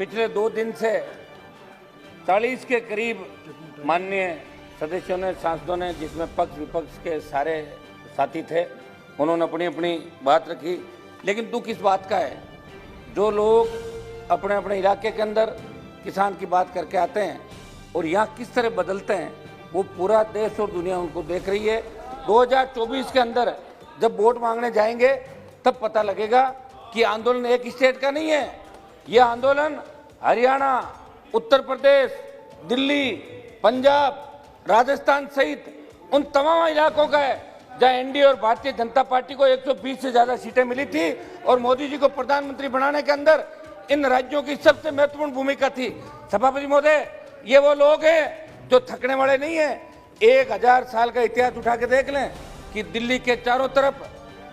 पिछले 2 दिन से 40 के करीब माननीय सदस्यों ने, सांसदों ने, जिसमें पक्ष विपक्ष के सारे साथी थे, उन्होंने अपनी अपनी बात रखी। लेकिन दुख इस बात का है, जो लोग अपने अपने इलाके के अंदर किसान की बात करके आते हैं और यहाँ किस तरह बदलते हैं, वो पूरा देश और दुनिया उनको देख रही है। 2024 के अंदर जब वोट मांगने जाएंगे तब पता लगेगा कि आंदोलन एक स्टेट का नहीं है, ये आंदोलन हरियाणा, उत्तर प्रदेश, दिल्ली, पंजाब, राजस्थान सहित उन तमाम इलाकों का है जहां एनडीए और भारतीय जनता पार्टी को 120 से ज्यादा सीटें मिली थी और मोदी जी को प्रधानमंत्री बनाने के अंदर इन राज्यों की सबसे महत्वपूर्ण भूमिका थी। सभापति महोदय, ये वो लोग हैं जो थकने वाले नहीं है। 1000 साल का इतिहास उठा के देख लें कि दिल्ली के चारों तरफ,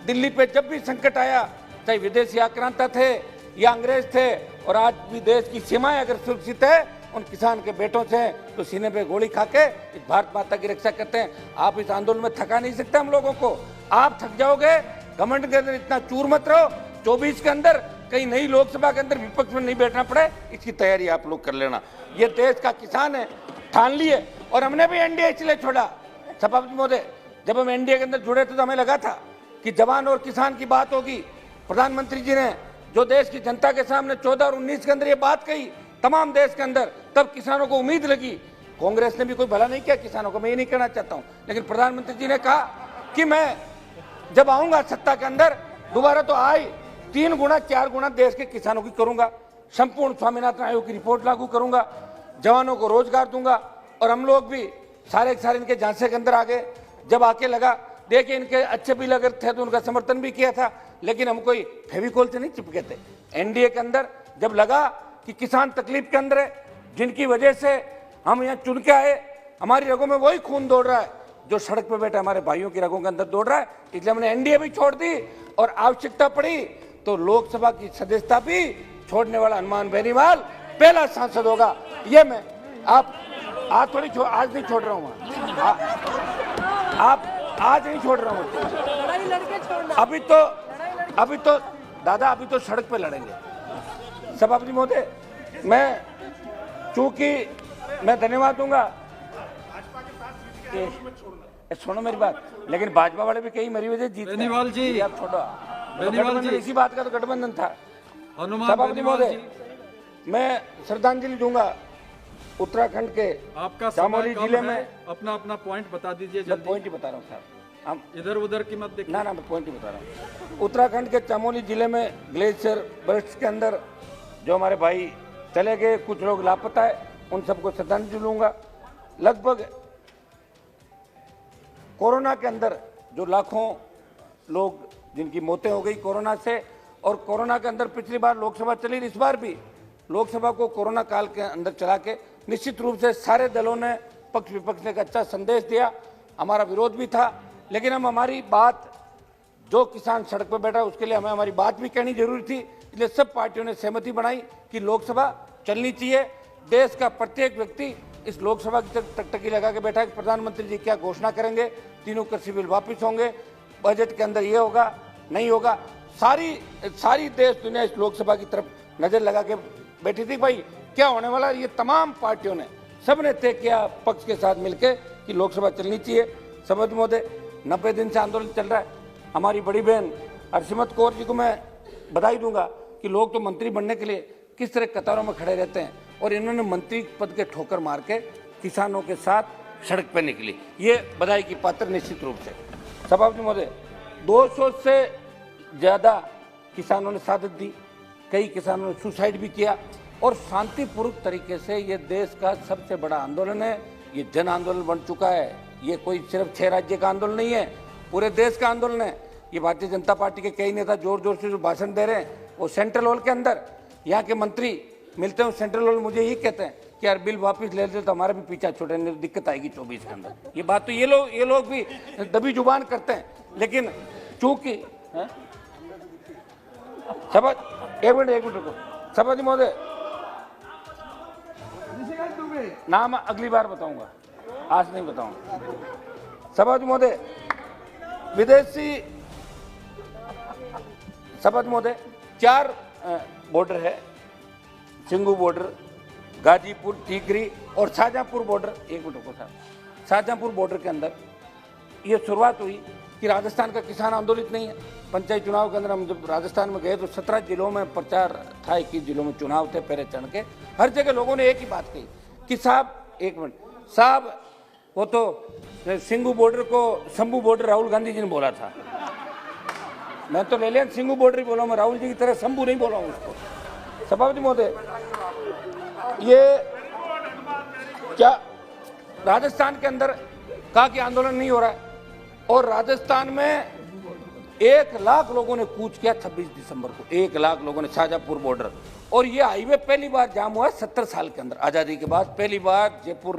दिल्ली पे जब भी संकट आया, चाहे विदेशी आक्रांता थे या अंग्रेज थे, और आज भी देश की सीमाएं अगर सुरक्षित है उन किसान के बेटों से, तो सीने पे गोली खा के इस भारत माता की रक्षा करते हैं। आप इस आंदोलन में थका नहीं सकते हम लोगों को, आप थक जाओगे। घमंड के अंदर इतना चूर मत रहो। 24 के अंदर कहीं नई लोकसभा के अंदर विपक्ष में नहीं बैठना पड़े, इसकी तैयारी आप लोग कर लेना। ये देश का किसान है, ठान लिए। और हमने भी एनडीए इसलिए छोड़ा। सभापति महोदय, जब हम एनडीए के अंदर जुड़े थे तो हमें लगा था कि जवान और किसान की बात होगी। प्रधानमंत्री जी ने जो देश की जनता के सामने 14 और 19 के अंदर ये बात कही तमाम देश के अंदर, तब किसानों को उम्मीद लगी। कांग्रेस ने भी कोई भला नहीं किया किसानों को, मैं ये नहीं कहना चाहता हूं, लेकिन प्रधानमंत्री जी ने कहा कि मैं जब आऊंगा सत्ता के अंदर दोबारा तो आई 3 गुना 4 गुना देश के किसानों की करूंगा, संपूर्ण स्वामीनाथन आयोग की रिपोर्ट लागू करूंगा, जवानों को रोजगार दूंगा। और हम लोग भी सारे के सारे इनके झांसे के अंदर आ गए। जब आके लगा, देखिए इनके अच्छे बिल अगर थे तो उनका समर्थन भी किया था, लेकिन हम कोई फेविकोल से नहीं चिपके थे। एनडीए के अंदर जब लगा कि किसान तकलीफ के अंदर है, जिनकी वजह से हम यहाँ चुन के आए, हमारी रगों में वही खून दौड़ रहा है जो सड़क पे बैठे हमारे भाइयों की रगों के अंदर दौड़ रहा है, इसलिए हमने एनडीए भी छोड़ दी और आवश्यकता पड़ी तो लोकसभा की सदस्यता भी छोड़ने वाला हनुमान बेनीवाल पहला सांसद होगा। ये मैं आप आज आज नहीं छोड़ रहा हूँ, आप आज नहीं छोड़ रहा हूँ। अभी तो दादा, अभी तो सड़क पे लड़ेंगे। सभापति महोदय, मैं चूंकि मैं धन्यवाद दूंगा, सुनो मेरी बात, लेकिन भाजपा वाले भी कई मरी वजह जीत बेनीवाल जी, आप छोड़ो, इसी बात का तो गठबंधन था। सभापति महोदय, मैं श्रद्धांजलि दूंगा उत्तराखंड के आपका चामोली जिले में। अपना पॉइंट बता दीजिए। मैं पॉइंट ही बता रहा हूँ साहब, हम इधर उधर की मत देखिए। ना मैं पॉइंट ही बता रहा हूँ। उत्तराखंड के चामोली जिले में ग्लेशियर बर्स्ट के अंदर जो हमारे भाई चले गए, कुछ लोग लापता है, उन सबको श्रद्धांजलि दूंगा। लगभग कोरोना के अंदर जो लाखों लोग जिनकी मौतें हो गई कोरोना से, और कोरोना के अंदर पिछली बार लोकसभा चली, इस बार भी लोकसभा को कोरोना काल के अंदर चला के निश्चित रूप से सारे दलों ने, पक्ष विपक्ष ने एक अच्छा संदेश दिया। हमारा विरोध भी था, लेकिन हम हमारी बात, जो किसान सड़क पर बैठा उसके लिए हमें हमारी बात भी कहनी जरूरी थी, इसलिए सब पार्टियों ने सहमति बनाई कि लोकसभा चलनी चाहिए। देश का प्रत्येक व्यक्ति इस लोकसभा की टकटकी लगा के बैठा है कि प्रधानमंत्री जी क्या घोषणा करेंगे, 3 कृषि बिल वापिस होंगे, बजट के अंदर ये होगा नहीं होगा। सारी देश दुनिया इस लोकसभा की तरफ नजर लगा के बैठी थी, भाई क्या होने वाला। ये तमाम पार्टियों ने, सबने तय किया पक्ष के साथ मिलकर कि लोकसभा चलनी चाहिए। सभापति महोदय, 90 दिन से आंदोलन चल रहा है। हमारी बड़ी बहन हरसिमरत कौर जी को मैं बधाई दूंगा कि लोग तो मंत्री बनने के लिए किस तरह कतारों में खड़े रहते हैं, और इन्होंने मंत्री पद के ठोकर मार के किसानों के साथ सड़क पर निकली, ये बधाई की पात्र निश्चित रूप से। सभापति महोदय, 200 से ज्यादा किसानों ने शहादत दी, कई किसानों ने सुसाइड भी किया, और शांतिपूर्वक तरीके से ये देश का सबसे बड़ा आंदोलन है। ये जन आंदोलन बन चुका है। ये कोई सिर्फ 6 राज्य का आंदोलन नहीं है, पूरे देश का आंदोलन है। ये भारतीय जनता पार्टी के कई नेता जोर जोर से जो भाषण दे रहे हैं, वो सेंट्रल हॉल के अंदर यहाँ के मंत्री मिलते हैं, सेंट्रल हॉल मुझे यही कहते हैं कि यार बिल वापस ले लेते तो हमारा भी पीछा छोड़े, नहीं तो दिक्कत आएगी 24 के अंदर। ये बात तो ये लोग भी दबी जुबान करते हैं, लेकिन चूंकि एक मिनट रुको। सभापति महोदय, नाम अगली बार बताऊंगा, आज नहीं बताऊंगा। सभापति महोदय, विदेशी, सभापति महोदय, 4 बॉर्डर है सिंगू बॉर्डर, गाजीपुर, टीकरी और शाहजहांपुर बॉर्डर, एक मिनट रुको साहब, शाहजहांपुर बॉर्डर के अंदर ये शुरुआत हुई कि राजस्थान का किसान आंदोलित नहीं है। पंचायत चुनाव के अंदर हम जब राजस्थान में गए तो 17 जिलों में प्रचार था, 21 जिलों में चुनाव थे पहले चढ़ के। हर जगह लोगों ने एक ही बात कही कि साहब, एक मिनट साहब, वो तो सिंगू बॉर्डर को शंभू बॉर्डर राहुल गांधी जी ने बोला था। मैं तो ले लिया सिंगू बॉर्डर ही बोला, मैं राहुल जी की तरह शंभू नहीं बोला हूँ उसको। सभापति महोदय, ये क्या राजस्थान के अंदर कहा कि आंदोलन नहीं हो रहा है, और राजस्थान में 1 लाख लोगों ने कूच किया 26 दिसंबर को, 1 लाख लोगों ने, शाहजहांपुर बॉर्डर। और ये हाईवे पहली बार जाम हुआ 70 साल के अंदर, आज़ादी के बाद पहली बार जयपुर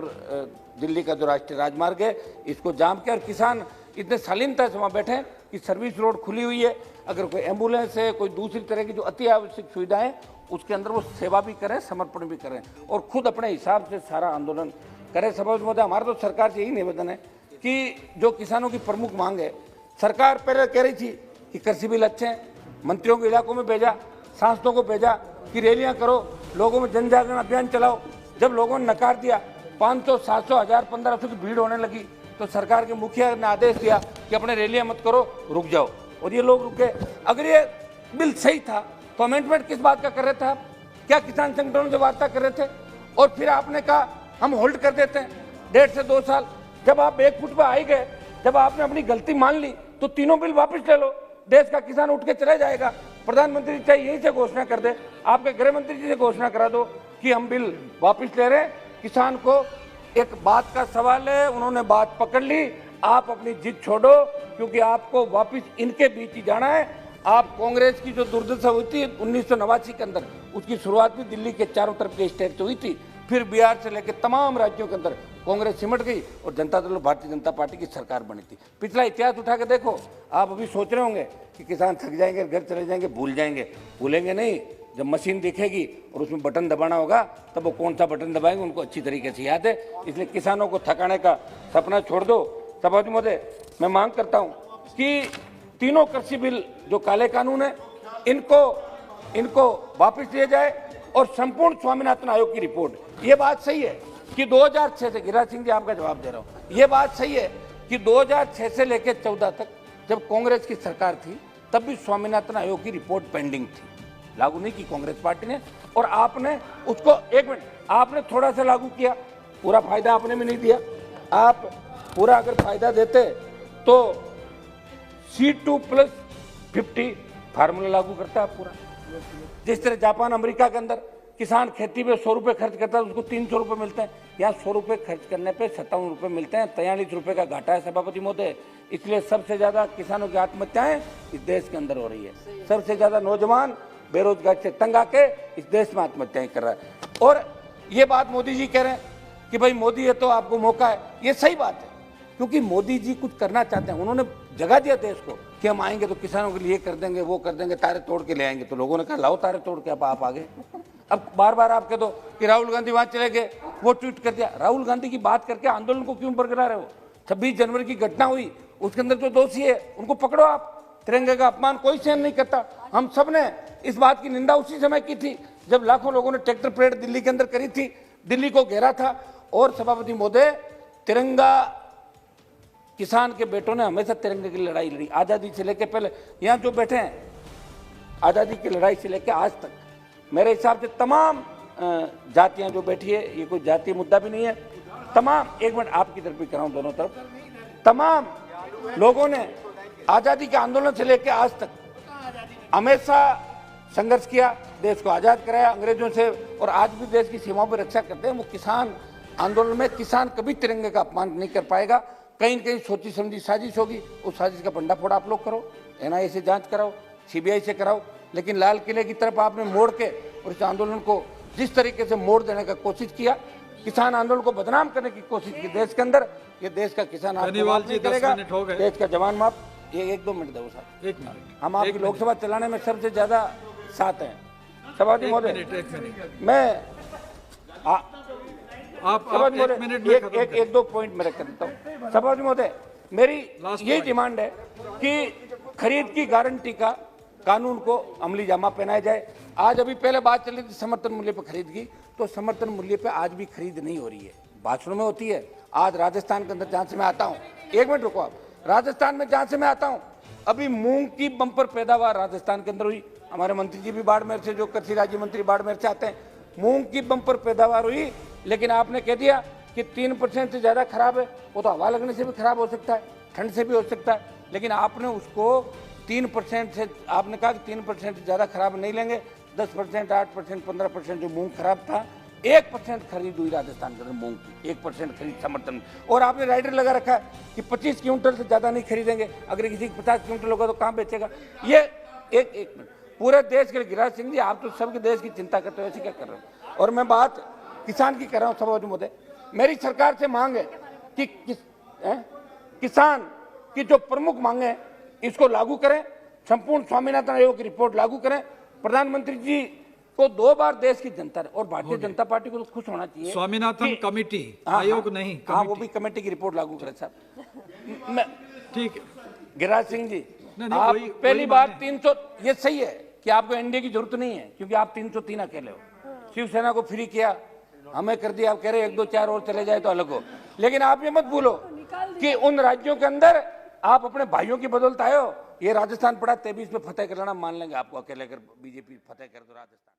दिल्ली का जो राष्ट्रीय राजमार्ग है इसको जाम किया। और किसान इतने शालीनता से वहाँ बैठे कि सर्विस रोड खुली हुई है, अगर कोई एम्बुलेंस है, कोई दूसरी तरह की जो अति आवश्यक सुविधाएं, उसके अंदर वो सेवा भी करें, समर्पण भी करें और खुद अपने हिसाब से सारा आंदोलन करें। सभापति महोदय, हमारा तो सरकार से यही निवेदन है कि जो किसानों की प्रमुख मांग है, सरकार पहले कह रही थी कि कृषि बिल अच्छे हैं, मंत्रियों को इलाकों में भेजा, सांसदों को भेजा कि रैलियां करो, लोगों में जन जागरण अभियान चलाओ। जब लोगों ने नकार दिया, 500, 700, 1000, 1500 की भीड़ होने लगी, तो सरकार के मुखिया ने आदेश दिया कि अपने रैलियां मत करो, रुक जाओ, और ये लोग रुके। अगर ये बिल सही था तो अमेंडमेंट किस बात का कर रहे थे आप? क्या किसान संगठनों से वार्ता कर रहे थे? और फिर आपने कहा हम होल्ड कर देते हैं 1.5 से 2 साल। जब आप 1 फुट पर आई गए, जब आपने अपनी गलती मान ली, तो तीनों बिल वापस ले लो, देश का किसान उठ के चला जाएगा। प्रधानमंत्री चाहे यहीं से घोषणा कर दे, आपके गृह मंत्री जी से घोषणा करा दो कि हम बिल वापस ले रहे हैं। किसान को एक बात का सवाल है, उन्होंने बात पकड़ ली, आप अपनी जिद छोड़ो, क्योंकि आपको वापस इनके बीच ही जाना है। आप कांग्रेस की जो दुर्दशा हुई थी 1989 के अंदर, उसकी शुरुआत भी दिल्ली के चारों तरफ के स्टेट से हुई थी, फिर बिहार से लेकर तमाम राज्यों के अंदर कांग्रेस सिमट गई और जनता दल भारतीय जनता पार्टी की सरकार बनी थी। पिछला इतिहास उठा के देखो, आप अभी सोच रहे होंगे कि किसान थक जाएंगे, घर चले जाएंगे, भूल जाएंगे। भूलेंगे नहीं, जब मशीन दिखेगी और उसमें बटन दबाना होगा, तब वो कौन सा बटन दबाएंगे उनको अच्छी तरीके से याद है। इसलिए किसानों को थकाने का सपना छोड़ दो। सभापति महोदय, मैं मांग करता हूँ कि तीनों कृषि बिल जो काले कानून है, इनको वापस लिया जाए और संपूर्ण स्वामीनाथन आयोग की रिपोर्ट। ये बात सही है कि 2006 से, गिरिराज सिंह जी आपका जवाब दे रहा हूँ, ये बात सही है कि 2006 से लेकर 14 तक जब कांग्रेस की सरकार थी, तब भी स्वामीनाथन आयोग की रिपोर्ट पेंडिंग थी, लागू नहीं की कांग्रेस पार्टी ने। और आपने उसको, एक मिनट, आपने थोड़ा सा लागू किया, पूरा फायदा आपने भी नहीं दिया। आप पूरा अगर फायदा देते तो C2+50 फार्मूला लागू करता है पूरा। जिस तरह जापान अमेरिका के अंदर किसान खेती पे 100 रुपये खर्च करता है, उसको 300 रुपये मिलते हैं, यहाँ 100 रुपये खर्च करने पे 57 रुपये मिलते हैं, 43 रुपये का घाटा है सभापति महोदय। इसलिए सबसे ज्यादा किसानों की आत्महत्याएं इस देश के अंदर हो रही है, सबसे ज्यादा नौजवान बेरोजगार से तंग आके इस देश में आत्महत्याएं कर रहा है। और ये बात मोदी जी कह रहे हैं कि भाई मोदी है तो आपको मौका है, ये सही बात है, क्योंकि मोदी जी कुछ करना चाहते हैं। उन्होंने जगह दिया देश को कि हम आएंगे तो किसानों के लिए कर देंगे, वो कर देंगे, तारे तोड़ के ले आएंगे। तो लोगों ने कहा लाओ तारे तोड़ के, अब आप आगे। अब बार बार आप कह दो कि राहुल गांधी वहां चले गए, वो ट्वीट कर दिया। राहुल गांधी की बात करके आंदोलन को क्यों बरकरार रहे हो? 26 जनवरी की घटना हुई, उसके अंदर जो दोषी है उनको पकड़ो आप। तिरंगे का अपमान कोई सहन नहीं करता। हम सब ने इस बात की निंदा उसी समय की थी जब लाखों लोगों ने ट्रैक्टर परेड दिल्ली के अंदर करी थी, दिल्ली को घेरा था। और सभापति महोदय, तिरंगा, किसान के बेटों ने हमेशा तिरंगे की लड़ाई लड़ी, आजादी से लेकर पहले यहाँ जो बैठे हैं, आजादी की लड़ाई से लेकर आज तक मेरे हिसाब से तमाम जातियां जो बैठी है, ये कोई जातीय मुद्दा भी नहीं है, तमाम, एक मिनट आपकी तरफ भी कराऊं, दोनों तरफ, तमाम लोगों ने आजादी के आंदोलन से लेकर आज तक हमेशा संघर्ष किया, देश को आजाद कराया अंग्रेजों से, और आज भी देश की सीमाओं पर रक्षा करते हैं। वो किसान आंदोलन में किसान कभी तिरंगे का अपमान नहीं कर पाएगा। कहीं न कहीं सोची समझी साजिश होगी, उस साजिश का भंडाफोड़ आप लोग करो, NIA से जांच कराओ, CBI से कराओ, लेकिन लाल किले की तरफ आपने मोड़ के और इस आंदोलन को जिस तरीके से मोड़ देने का कोशिश किया, किसान आंदोलन को बदनाम करने की कोशिश की देश के अंदर, ये देश का किसान आपको माफ नहीं करेगा, देश का जवान माफ। ये 1-2 मिनट दो साहब, 1 मिनट, हम आपकी लोकसभा चलाने में सबसे ज्यादा साथ हैं। सभापति महोदय, मैं एक दो पॉइंट मेरे कर देता हूँ। सभापति महोदय, मेरी यही डिमांड है कि खरीद की गारंटी का कानून को अमली जामा पहनाया जाए। आज अभी पहले बात चली थी समर्थन मूल्य पर खरीद की, तो समर्थन मूल्य पे आज भी खरीद नहीं हो रही है, भाषणों में होती है। आज राजस्थान के अंदर जहां से मैं आता हूं, एक मिनट रुको आप, राजस्थान में जहां से मैं आता हूं, अभी मूंग की बंपर पैदावार राजस्थान के अंदर हुई। हमारे मंत्री जी भी बाड़मेर से, जो कृषि राज्य मंत्री बाड़मेर से आते हैं, मूंग की बंपर पैदावार हुई, लेकिन आपने कह दिया कि 3% से ज्यादा खराब है। वो तो हवा लगने से भी खराब हो सकता है, ठंड से भी हो सकता है, लेकिन आपने उसको 3% से, आपने कहा कि 3% से ज्यादा खराब नहीं लेंगे। 10%, 8%, 15% जो मूंग खराब था, 1% खरीद हुई राजस्थान के अंदर मूंग की, 1% खरीद समर्थन। और आपने राइडर लगा रखा है कि 25 क्विंटल से ज्यादा नहीं खरीदेंगे, अगर किसी की 50 क्विंटल होगा तो कहां बेचेगा। ये एक मिनट, पूरे देश के गिरिराज सिंह जी, आप तो सबके देश की चिंता करते हो, ऐसे क्या कर रहे हो। और मैं बात किसान की कर रहा हूं सभापति महोदय, मेरी सरकार से मांग है कि किसान की जो प्रमुख मांगे हैं इसको लागू करें, संपूर्ण स्वामीनाथन आयोग की रिपोर्ट लागू करें। प्रधानमंत्री जी को 2 बार देश की जनता और भारतीय जनता पार्टी को तो खुश होना चाहिए। स्वामीनाथन कमेटी, आयोग नहीं, हाँ, वो भी कमेटी की रिपोर्ट लागू करें साहब। ठीक है गिरिराज सिंह जी, नहीं, आप वही पहली बार 300, ये सही है कि आपको एनडीए की जरूरत नहीं है, क्योंकि आप 303 अकेले हो। शिवसेना को फ्री किया, हमें कर दिया, आप कह रहे 1, 2, 4 और चले जाए तो अलग हो। लेकिन आप ये मत भूलो कि उन राज्यों के अंदर आप अपने भाइयों की बदौलत आए हो। ये राजस्थान पड़ा 23 पे फतेह कराना मान लेंगे आपको, अकेले अगर बीजेपी फतेह कर दो राजस्थान।